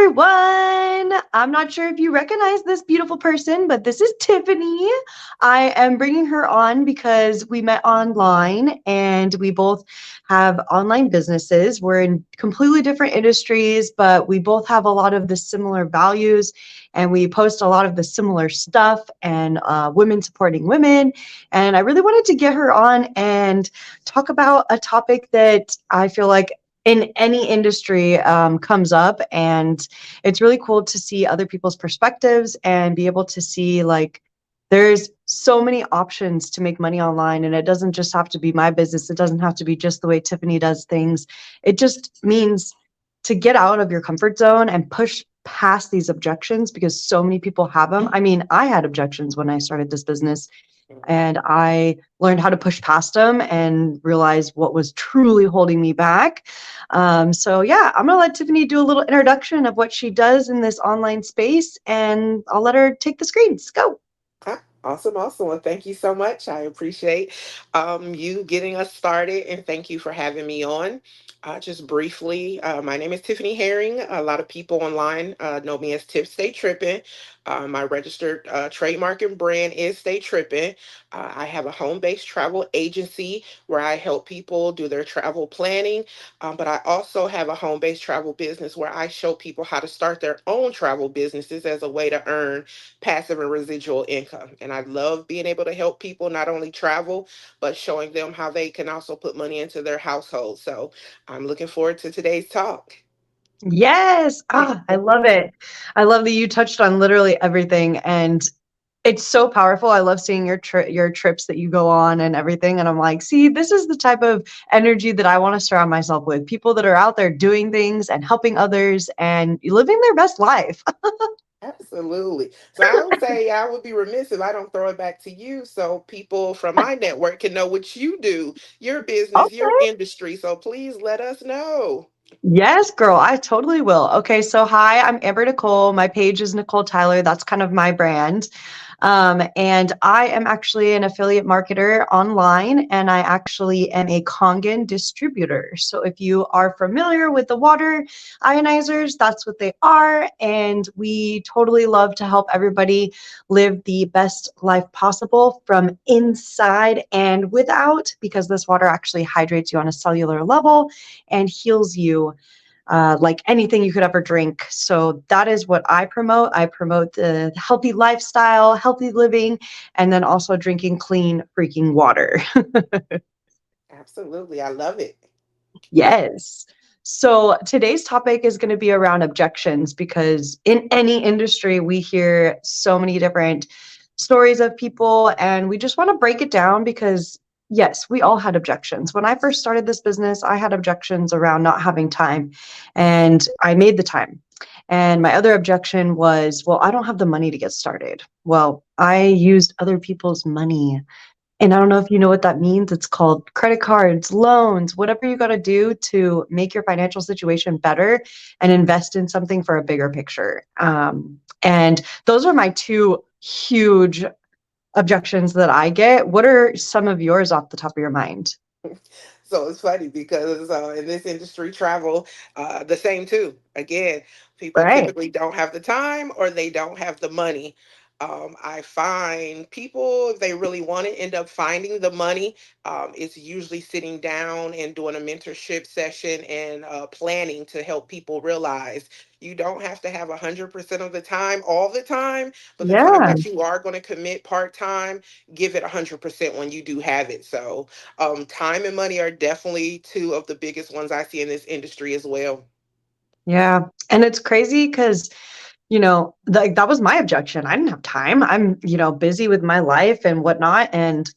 everyone. I'm not sure if you recognize this beautiful person, but this is Tiffany. I am bringing her on because we met online and we both have online businesses. We're in completely different industries, but we both have a lot of the similar values and we post a lot of the similar stuff and women supporting women. And I really wanted to get her on and talk about a topic that I feel like in any industry comes up, and it's really cool to see other people's perspectives and be able to see like there's so many options to make money online, and it doesn't just have to be my business. It doesn't have to be just the way Tiffany does things. It just means to get out of your comfort zone and push past these objections, because so many people have them. I mean, I had objections when I started this business, and I learned how to push past them and realize what was truly holding me back. So yeah, I'm gonna let Tiffany do a little introduction of what she does in this online space, and I'll let her take the screens. Go. Awesome, awesome. Well, thank you so much. I appreciate you getting us started, and thank you for having me on. Just briefly, my name is Tiffany Herring. A lot of people online know me as Tiff Stay Trippin'. My registered trademark and brand is Stay Trippin'. I have a home-based travel agency where I help people do their travel planning, but I also have a home-based travel business where I show people how to start their own travel businesses as a way to earn passive and residual income. And I love being able to help people not only travel, but showing them how they can also put money into their household. So I'm looking forward to today's talk. Yes. I love it. I love that you touched on literally everything, and it's so powerful. I love seeing your trips that you go on and everything, and I'm like, see, this is the type of energy that I want to surround myself with. People that are out there doing things and helping others and living their best life. Absolutely. So I would say I would be remiss if I don't throw it back to you so people from my network can know what you do, your business, your Okay. industry. So please let us know. Yes, girl, I totally will. Okay, so hi, I'm Amber Nicole. My page is Nicole Tyler. That's kind of my brand. And I am actually an affiliate marketer online, and I actually am a Kangen distributor. So if you are familiar with the water ionizers, that's what they are. And we totally love to help everybody live the best life possible from inside and without, because this water actually hydrates you on a cellular level and heals you like anything you could ever drink. So that is what I promote. I promote the healthy lifestyle, healthy living, and then also drinking clean freaking water. Absolutely. I love it. Yes. So today's topic is going to be around objections, because in any industry, we hear so many different stories of people, and we just want to break it down because, yes, we all had objections. When I first started this business, I had objections around not having time, and I made the time. And my other objection was, well, I don't have the money to get started. Well, I used other people's money, and I don't know if you know what that means. It's called credit cards, loans, whatever you got to do to make your financial situation better and invest in something for a bigger picture. And those are my two huge objections that I get. What are some of yours off the top of your mind? So it's funny because in this industry, travel, the same too. Again, people Right. typically don't have the time or they don't have the money. I find people, if they really want to end up finding the money, it's usually sitting down and doing a mentorship session and planning to help people realize you don't have to have 100% of the time all the time, but the time Yeah. that you are going to commit part time, give it 100% when you do have it. So time and money are definitely two of the biggest ones I see in this industry as well. Yeah. And it's crazy because, like that was my objection. I didn't have time. I'm, busy with my life and whatnot, and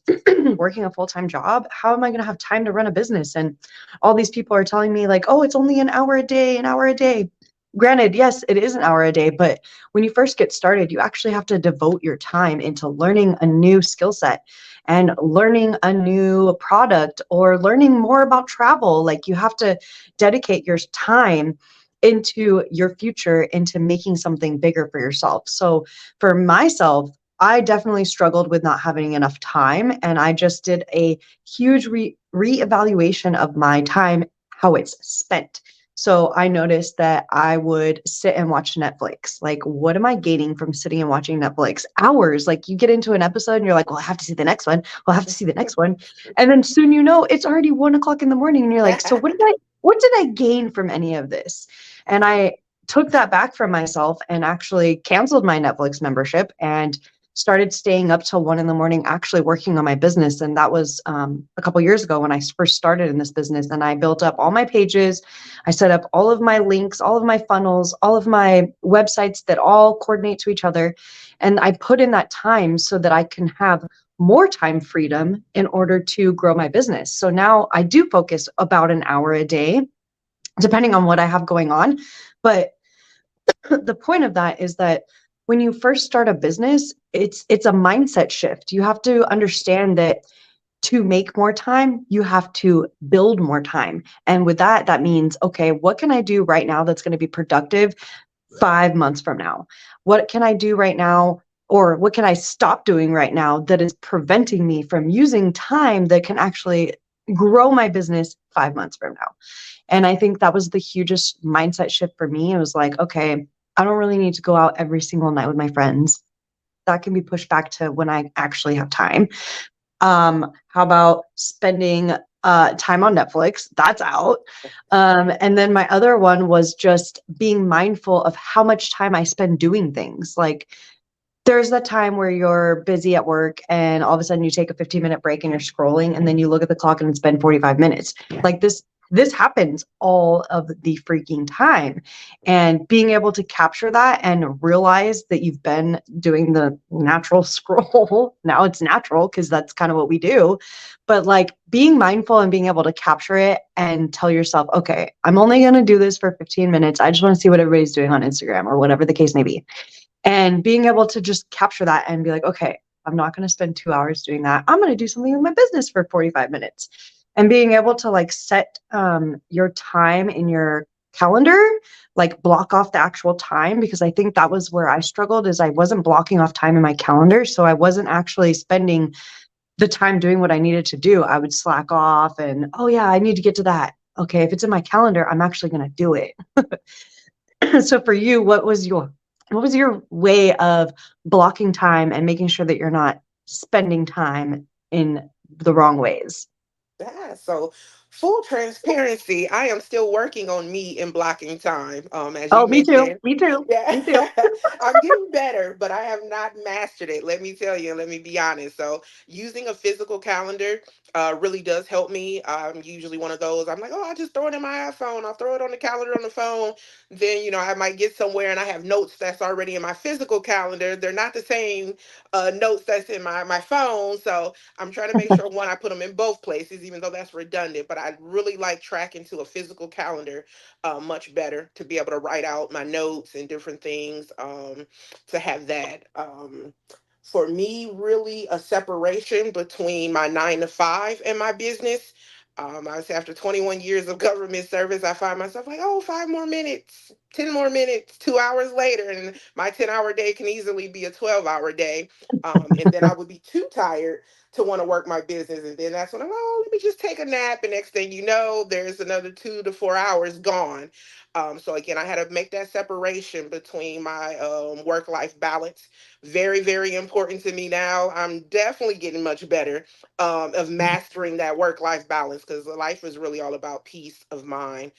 working a full-time job. How am I going to have time to run a business? And all these people are telling me like, oh, it's only an hour a day, an hour a day. Granted, yes, it is an hour a day, but when you first get started, you actually have to devote your time into learning a new skill set and learning a new product or learning more about travel. Like you have to dedicate your time into your future, into making something bigger for yourself. So for myself, I definitely struggled with not having enough time, and I just did a huge reevaluation of my time, how it's spent. So I noticed that I would sit and watch Netflix. Like, what am I gaining from sitting and watching Netflix? Hours. Like, you get into an episode and you're like, well, I have to see the next one. Well, I have to see the next one. And then soon you know it's already 1 o'clock in the morning. And you're like, so what did I gain from any of this? And I took that back from myself and actually canceled my Netflix membership and started staying up till 1 in the morning, actually working on my business. And that was a couple years ago when I first started in this business. And I built up all my pages. I set up all of my links, all of my funnels, all of my websites that all coordinate to each other. And I put in that time so that I can have more time freedom in order to grow my business. So now I do focus about an hour a day, depending on what I have going on. But the point of that is that when you first start a business, it's a mindset shift. You have to understand that to make more time, you have to build more time. And with that, that means, okay, what can I do right now that's going to be productive 5 months from now? What can I do right now? Or what can I stop doing right now that is preventing me from using time that can actually grow my business 5 months from now? And I think that was the hugest mindset shift for me. It was like, okay, I don't really need to go out every single night with my friends. That can be pushed back to when I actually have time. How about spending time on Netflix? That's out. And then my other one was just being mindful of how much time I spend doing things. Like there's that time where you're busy at work and all of a sudden you take a 15-minute break and you're scrolling and then you look at the clock and it's been 45 minutes. Yeah. Like this happens all of the freaking time. And being able to capture that and realize that you've been doing the natural scroll, now it's natural because that's kind of what we do. But like being mindful and being able to capture it and tell yourself, okay, I'm only going to do this for 15 minutes. I just want to see what everybody's doing on Instagram or whatever the case may be. And being able to just capture that and be like, okay, I'm not going to spend 2 hours doing that. I'm going to do something with my business for 45 minutes. And being able to like set your time in your calendar, like block off the actual time, because I think that was where I struggled is I wasn't blocking off time in my calendar. So I wasn't actually spending the time doing what I needed to do. I would slack off and, oh yeah, I need to get to that. Okay, if it's in my calendar, I'm actually going to do it. So for you, what was your way of blocking time and making sure that you're not spending time in the wrong ways? Yeah, so full transparency, I am still working on me in blocking time. As Oh, you me too. mentioned, Me too. yeah, Me too. I'm getting better, but I have not mastered it. Let me tell you, and let me be honest. So, using a physical calendar really does help me. I'm usually one of those. I'm like, oh, I'll just throw it in my iPhone. I'll throw it on the calendar on the phone. Then, I might get somewhere and I have notes that's already in my physical calendar. They're not the same notes that's in my phone. So, I'm trying to make sure one, I put them in both places, even though that's redundant. But I really like tracking to a physical calendar much better to be able to write out my notes and different things to have that. For me, really a separation between my 9 to 5 and my business. I would say after 21 years of government service, I find myself like, oh, 5 more minutes, 10 more minutes, 2 hours later. And my 10-hour day can easily be a 12-hour day. And then I would be too tired to want to work my business. And then that's when I'm, oh, let me just take a nap. And next thing you know, there's another 2 to 4 hours gone. So again, I had to make that separation between my work-life balance. Very, very important to me now. I'm definitely getting much better of mastering that work-life balance because life is really all about peace of mind.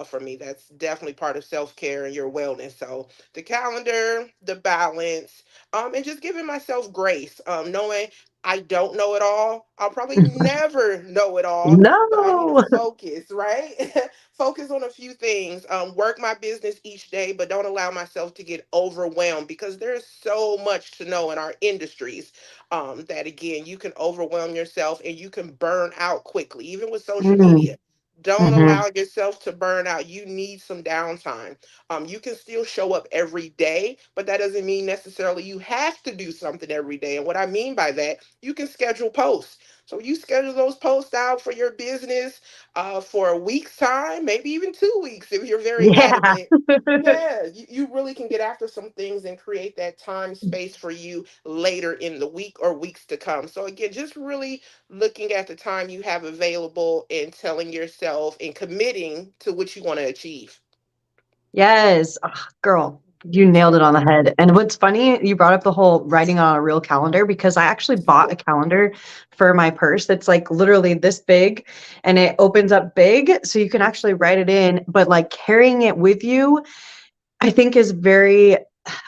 For me, that's definitely part of self-care and your wellness. So the calendar, the balance, and just giving myself grace, knowing I don't know it all. I'll probably never know it all, but I need to No. focus, right? Focus on a few things. Work my business each day, but don't allow myself to get overwhelmed because there's so much to know in our industries that, again, you can overwhelm yourself and you can burn out quickly, even with social Mm, media. Don't mhm. allow yourself to burn out. You need some downtime. You can still show up every day, but that doesn't mean necessarily you have to do something every day. And what I mean by that, you can schedule posts. So you schedule those posts out for your business for a week's time, maybe even 2 weeks if you're very Yeah. adamant. Yeah, you really can get after some things and create that time space for you later in the week or weeks to come. So, again, just really looking at the time you have available and telling yourself and committing to what you want to achieve. Yes. Ugh, girl, you nailed it on the head. And what's funny, you brought up the whole writing on a real calendar because I actually bought a calendar for my purse that's like literally this big and it opens up big so you can actually write it in, but like carrying it with you, I think is very,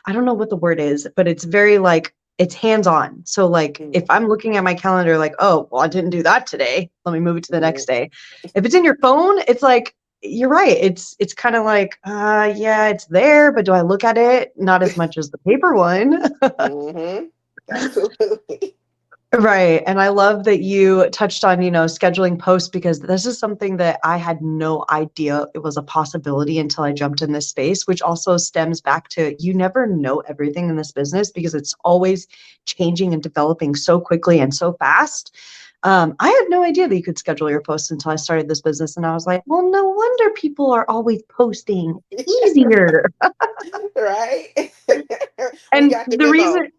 I don't know what the word is, but it's very like it's hands-on. So like if I'm looking at my calendar like, oh, well, I didn't do that today. Let me move it to the next day. If it's in your phone, it's like you're right. It's kind of like, yeah, it's there, but do I look at it? Not as much as the paper one. Mm-hmm. Absolutely. Right. And I love that you touched on, scheduling posts because this is something that I had no idea it was a possibility until I jumped in this space, which also stems back to you never know everything in this business because it's always changing and developing so quickly and so fast. I had no idea that you could schedule your posts until I started this business. And I was like, well, no wonder people are always posting easier. Right? We And got the the memo. reason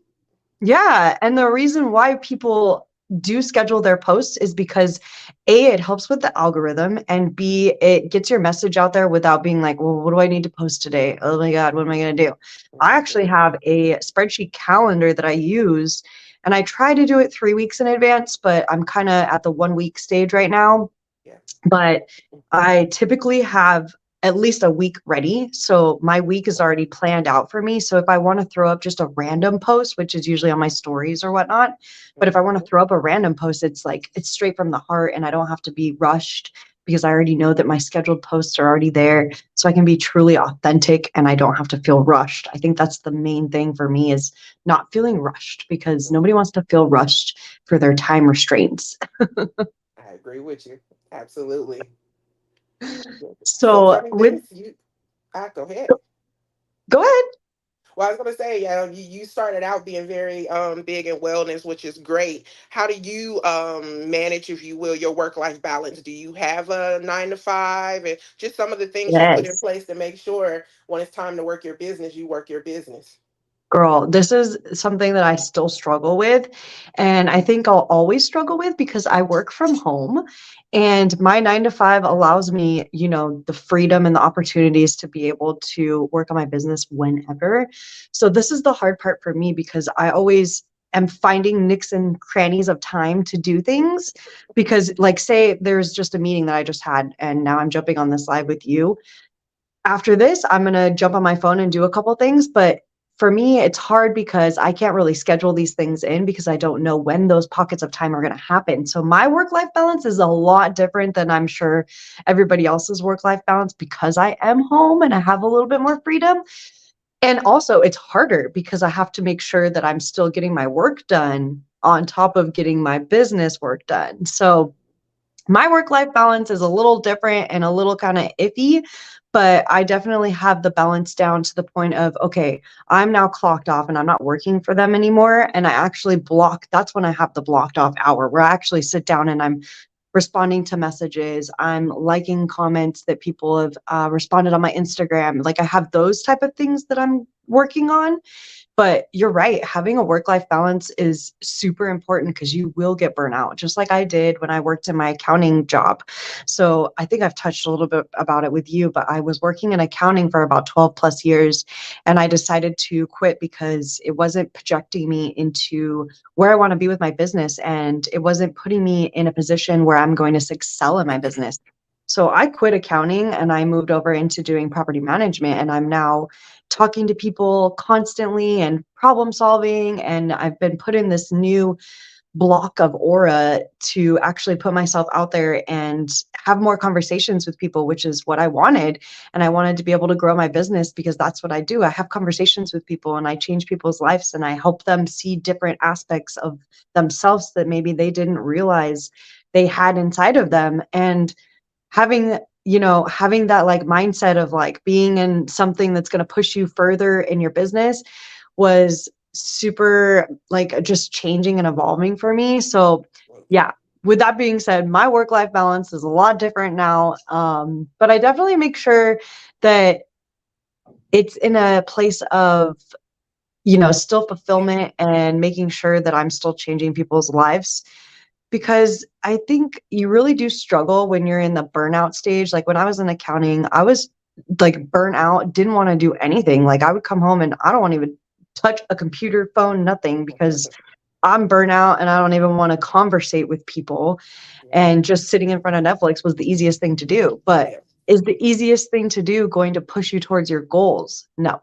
Yeah, and the reason why people do schedule their posts is because A, it helps with the algorithm, and B, it gets your message out there without being like, well, what do I need to post today? Oh my God, what am I going to do? I actually Mhm. have a spreadsheet calendar that I use, and I try to do it 3 weeks in advance, but I'm kind of at the 1 week stage right now. Yeah. But I typically have at least a week ready. So my week is already planned out for me. So if I want to throw up just a random post, which is usually on my stories or whatnot, but if I want to Mhm. throw up a random post, it's like it's straight from the heart and I don't have to be rushed because I already know that my scheduled posts are already there. So I can be truly authentic and I don't have to feel rushed. I think that's the main thing for me is not feeling rushed because nobody wants to feel rushed for their time restraints. I agree with you. Absolutely. So tell So me with this. Go ahead. Go ahead. Well, I was gonna say, you started out being very big in wellness, which is great. How do you manage, if you will, your work-life balance? Do you have a 9 to 5, and just some of the things you put in Yes. place to make sure when it's time to work your business, you work your business? Girl, this is something that I still struggle with. And I think I'll always struggle with because I work from home and my 9 to 5 allows me, the freedom and the opportunities to be able to work on my business whenever. So this is the hard part for me because I always am finding nicks and crannies of time to do things. Because, like, say there's just a meeting that I just had and now I'm jumping on this live with you after this, I'm gonna jump on my phone and do a couple things, but for me, it's hard because I can't really schedule these things in because I don't know when those pockets of time are gonna happen. So my work-life balance is a lot different than I'm sure everybody else's work-life balance because I am home and I have a little bit more freedom. And also, it's harder because I have to make sure that I'm still getting my work done on top of getting my business work done. So my work life balance is a little different and a little kind of iffy, but I definitely have the balance down to the point of, okay, I'm now clocked off and I'm not working for them anymore. And I actually that's when I have the blocked off hour where I actually sit down and I'm responding to messages. I'm liking comments that people have responded on my Instagram. Like I have those type of things that I'm working on, but you're right, having a work-life balance is super important because you will get burnout, just like I did when I worked in my accounting job. So I think I've touched a little bit about it with you, but I was working in accounting for about 12 plus years, and I decided to quit because it wasn't projecting me into where I want to be with my business, and it wasn't putting me in a position where I'm going to excel in my business. So I quit accounting and I moved over into doing property management, and I'm now talking to people constantly and problem solving. And I've been put in this new block of aura to actually put myself out there and have more conversations with people, which is what I wanted. And I wanted to be able to grow my business because that's what I do. I have conversations with people and I change people's lives and I help them see different aspects of themselves that maybe they didn't realize they had inside of them. And having that like mindset of like being in something that's going to push you further in your business was super like just changing and evolving for me. So yeah, with that being said, my work life balance is a lot different now, but I definitely make sure that it's in a place of still fulfillment and making sure that I'm still changing people's lives because I think you really do struggle when you're in the burnout stage. Like when I was in accounting, I was like burnt out, didn't want to do anything. Like I would come home and I don't want to even touch a computer, phone, nothing because I'm burnt out and I don't even want to conversate with people. Mhm. And just sitting in front of Netflix was the easiest thing to do. But Yeah. is the easiest thing to do going to push you towards your goals? No.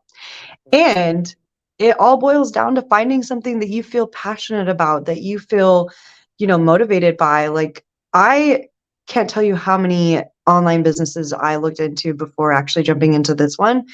And it all boils down to finding something that you feel passionate about, that you feel, motivated by. Like, I can't tell you how many online businesses I looked into before actually jumping into this one.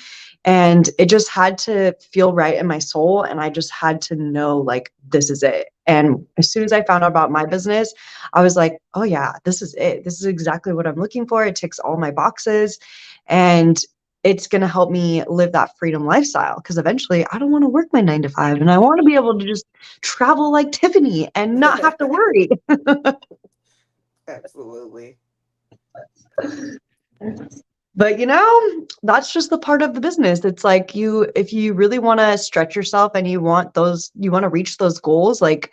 And it just had to feel right in my soul. And I just had to know, like, this is it. And as soon as I found out about my business, I was like, oh, yeah, this is it. This is exactly what I'm looking for. It ticks all my boxes. And it's going to help me live that freedom lifestyle because eventually I don't want to work my 9 to 5 and I want to be able to just travel like Tiffany and not have to worry. Absolutely. But that's just the part of the business. It's like if you really want to stretch yourself and you want to reach those goals, like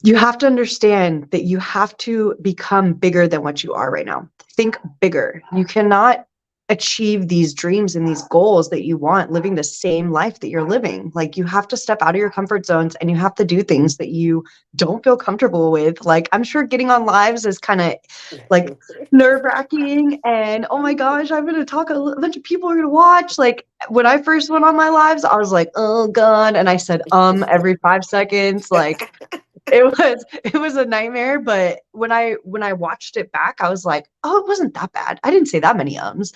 you have to understand that you have to become bigger than what you are right now. Think bigger. You cannot achieve these dreams and these goals that you want living the same life that you're living. Like you have to step out of your comfort zones and you have to do things that you don't feel comfortable with. Like I'm sure getting on lives is kind of like nerve-wracking and oh my gosh, I'm going to talk a bunch of people are going to watch. Like when I first went on my lives, I was like, "Oh god," and I said every 5 seconds like it was a nightmare, but when I watched it back, I was like, "Oh, it wasn't that bad. I didn't say that many ums."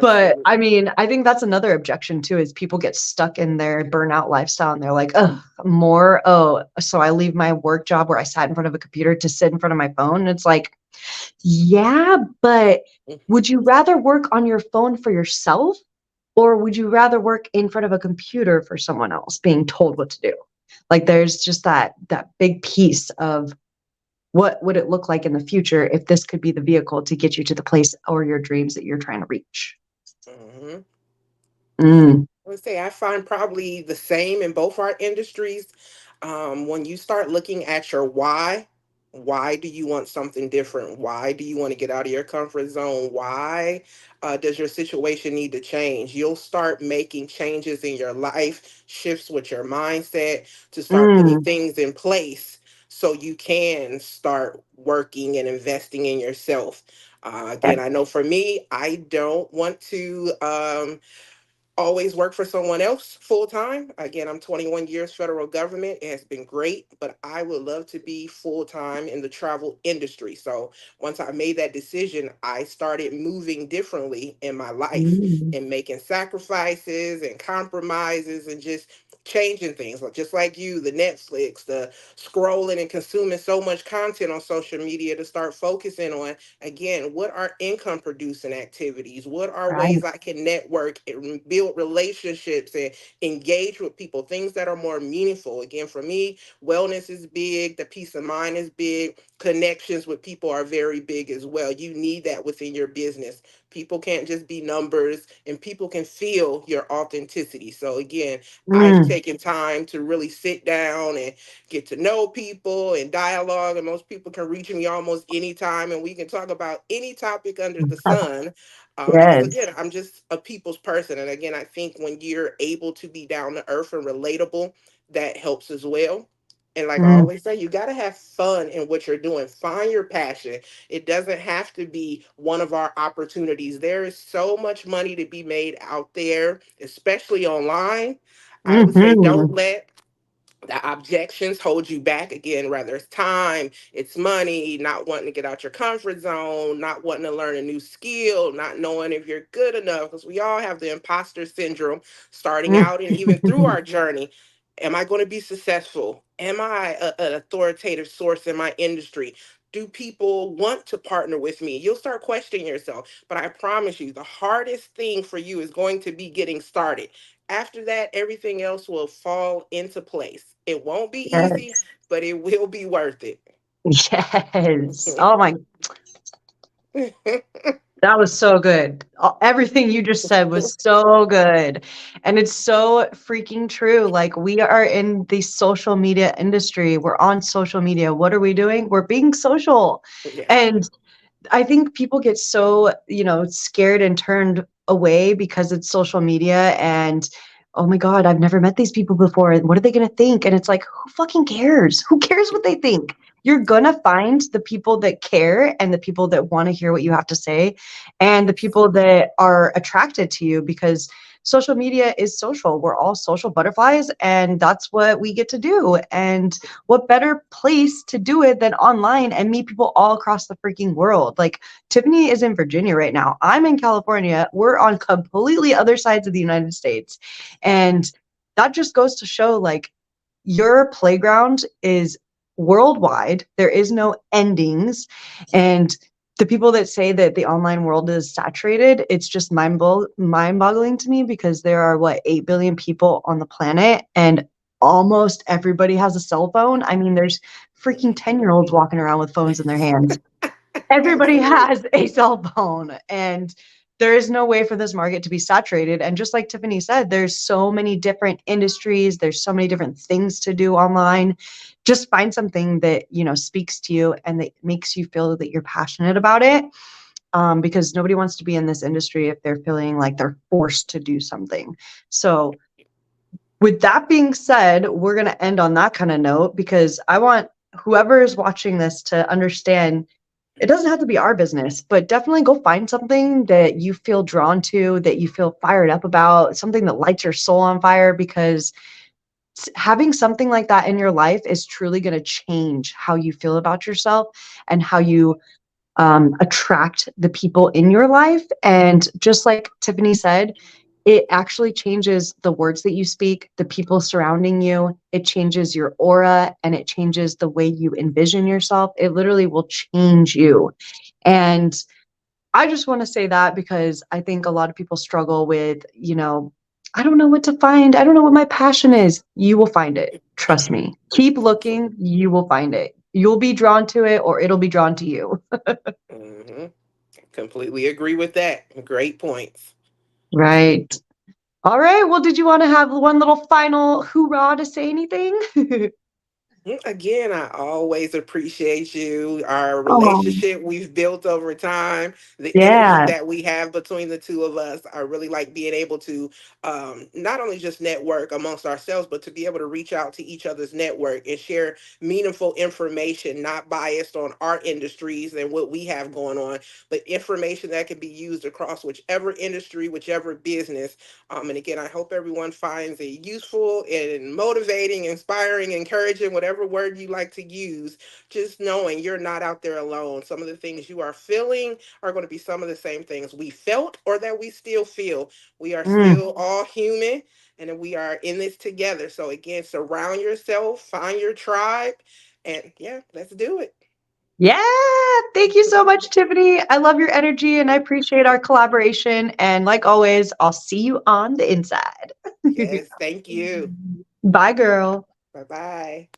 But I Absolutely. mean, I think that's another objection too, is people get stuck in their burnout lifestyle and they're like, "Oh, more. Oh, so I leave my work job where I sat in front of a computer to sit in front of my phone." And it's like, yeah, but would you rather work on your phone for yourself or would you rather work in front of a computer for someone else being told what to do? Like there's just that big piece of what would it look like in the future if this could be the vehicle to get you to the place or your dreams that you're trying to reach. Mhm. Mm, I would say I find probably the same in both our industries. When you start looking at your why do you want something different? Why do you want to get out of your comfort zone? Why does your situation need to change? You'll start making changes in your life, shifts with your mindset to start putting mm, things in place so you can start working and investing in yourself. yeah. Again, I know for me, I don't want to. Always work for someone else full time. Again, I'm 21 years federal government. It has been great, but I would love to be full time in the travel industry. So once I made that decision, I started moving differently in my life Mm, and making sacrifices and compromises and just changing things. Like just like you, the Netflix, the scrolling and consuming so much content on social media to start focusing on again, what are income producing activities? What are right. ways I can network and build relationships and engage with people? Things that are more meaningful. Again, for me, wellness is big, the peace of mind is big, connections with people are very big as well. You need that within your business. People can't just be numbers and people can feel your authenticity. So, again, I've Mm, taken time to really sit down and get to know people and dialogue. And most people can reach me almost anytime, and we can talk about any topic under the sun. Because yes. again, I'm just a people's person. And again, I think when you're able to be down to earth and relatable, that helps as well. And like I Mm, always say, you got to have fun in what you're doing. Find your passion. It doesn't have to be one of our opportunities. There is so much money to be made out there, especially online. I would say don't mhm. let the objections hold you back again, whether it's time, it's money, not wanting to get out your comfort zone, not wanting to learn a new skill, not knowing if you're good enough, because we all have the imposter syndrome starting Mm, out and even through our journey. Am I going to be successful? Am I an authoritative source in my industry? Do people want to partner with me? You'll start questioning yourself. But I promise you, the hardest thing for you is going to be getting started. After that, everything else will fall into place. It won't be easy, yes. but it will be worth it. Yes. Oh my, that was so good. Everything you just said was so good. And it's so freaking true. Like, we are in the social media industry. We're on social media. What are we doing? We're being social. Yeah. And I think people get so, scared and turned away because it's social media and, oh my God, I've never met these people before. What are they going to think? And it's like, who fucking cares? Who cares what they think? You're going to find the people that care and the people that want to hear what you have to say and the people that are attracted to you because social media is social. We're all social butterflies and that's what we get to do. And what better place to do it than online and meet people all across the freaking world? Like Tiffany is in Virginia right now. I'm in California. We're on completely other sides of the United States. And that just goes to show like your playground is worldwide. There is no endings. And the people that say that the online world is saturated, it's just mind-boggling to me because there are what 8 billion people on the planet and almost everybody has a cell phone. I mean, there's freaking 10-year-olds walking around with phones in their hands. Everybody Absolutely. has a cell phone and there is no way for this market to be saturated. And just like Tiffany said, there's so many different industries, there's so many different things to do online. Just find something that, speaks to you and that makes you feel that you're passionate about it. Because nobody wants to be in this industry if they're feeling like they're forced to do something. So with that being said, we're going to end on that kind of note because I want whoever is watching this to understand it doesn't have to be our business, but definitely go find something that you feel drawn to, that you feel fired up about, something that lights your soul on fire, because having something like that in your life is truly going to change how you feel about yourself and how you attract the people in your life. And just like Tiffany said, it actually changes the words that you speak, the people surrounding you. It changes your aura and it changes the way you envision yourself. It literally will change you. And I just want to say that because I think a lot of people struggle with, I don't know what to find. I don't know what my passion is. You will find it. Trust me. Keep looking. You will find it. You'll be drawn to it or it'll be drawn to you. Hmm. Completely agree with that. Great points. Right. All right. Well, did you want to have one little final hoorah to say anything? Again, I always appreciate you, our Oh, relationship we've built over time, the energy yeah. that we have between the two of us. I really like being able to not only just network amongst ourselves, but to be able to reach out to each other's network and share meaningful information, not biased on our industries and what we have going on, but information that can be used across whichever industry, whichever business. And again, I hope everyone finds it useful and motivating, inspiring, encouraging, whatever word you like to use. Just knowing you're not out there alone. Some of the things you are feeling are going to be some of the same things we felt or that we still feel. We are Mm. still all human and we are in this together. So, again, surround yourself, find your tribe, and yeah, let's do it. Yeah. Thank you so much, Tiffany. I love your energy and I appreciate our collaboration. And like always, I'll see you on the inside. Yes, thank you. Bye, girl. Bye bye.